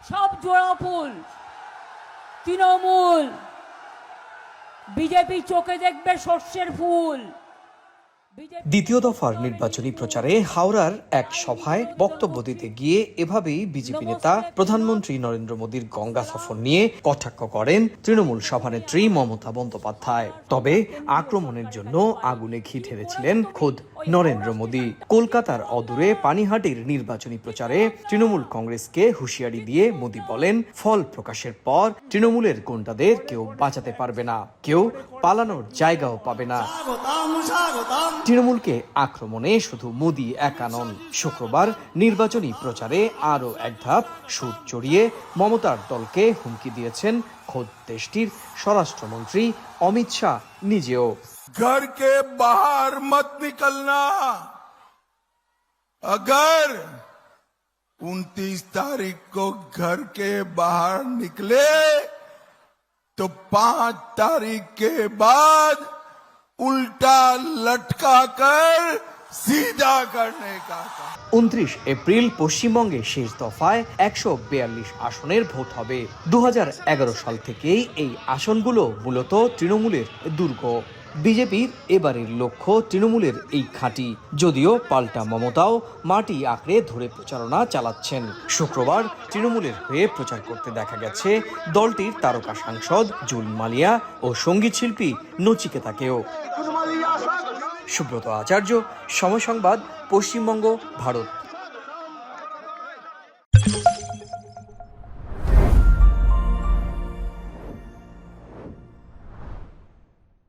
সব জোড়া ফুল। তৃণমূল বিজেপি চোখে দেখবে সর্ষের ফুল। দ্বিতীয় দফার নির্বাচনী প্রচারে হাওড়ার এক সভায় বক্তব্য দিতে গিয়ে এভাবেই বিজেপি নেতা প্রধানমন্ত্রী নরেন্দ্র মোদীর গঙ্গা সফর নিয়ে কটাক্ষ করেন তৃণমূল সভানেত্রী মমতা বন্দ্যোপাধ্যায়। তবে আক্রমণের জন্য আগুনে ঘি ঢেলেছিলেন খোদ নরেন্দ্র মোদী। কলকাতার অদূরে পানিহাটির নির্বাচনী প্রচারে তৃণমূল কংগ্রেসকে হুঁশিয়ারি দিয়ে মোদী বলেন, ফল প্রকাশের পর তৃণমূলের গুন্ডাদের কেউ বাঁচাতে পারবে না, কেউ পালানোর জায়গাও পাবে না। তৃণমূলকে আক্রমণে শুধু মোদী একা নন। শুক্রবার নির্বাচনী প্রচারে আরও এক ধাপ সুর চড়িয়ে মমতার দলকে হুমকি দিয়েছেন খোদ দেশটির স্বরাষ্ট্রমন্ত্রী অমিত শাহ নিজেও। घर के बाहर मत निकलना। अगर 29 तारीख को घर के बाहर निकले तो 5 तारीख के बाद उल्टा लटका कर सीधा करने का। 29 এপ্রিল পশ্চিমবঙ্গে শেষ দফায় 142 আসনের ভোট হবে। 2011 সাল থেকেই এই আসনগুলো মূলত তৃণমূলের দুর্গ। বিজেপির এবারের লক্ষ্য তৃণমূলের এই ঘাঁটি, যদিও পাল্টা মমতাও মাটি আঁকড়ে ধরে প্রচারণা চালাচ্ছেন। শুক্রবার তৃণমূলের হয়ে প্রচার করতে দেখা গেছে দলটির তারকা সাংসদ জুল মালিয়া ও সঙ্গীত শিল্পী নচিকেতাকেও। সুব্রত আচার্য, সময় সংবাদ, পশ্চিমবঙ্গ, ভারত।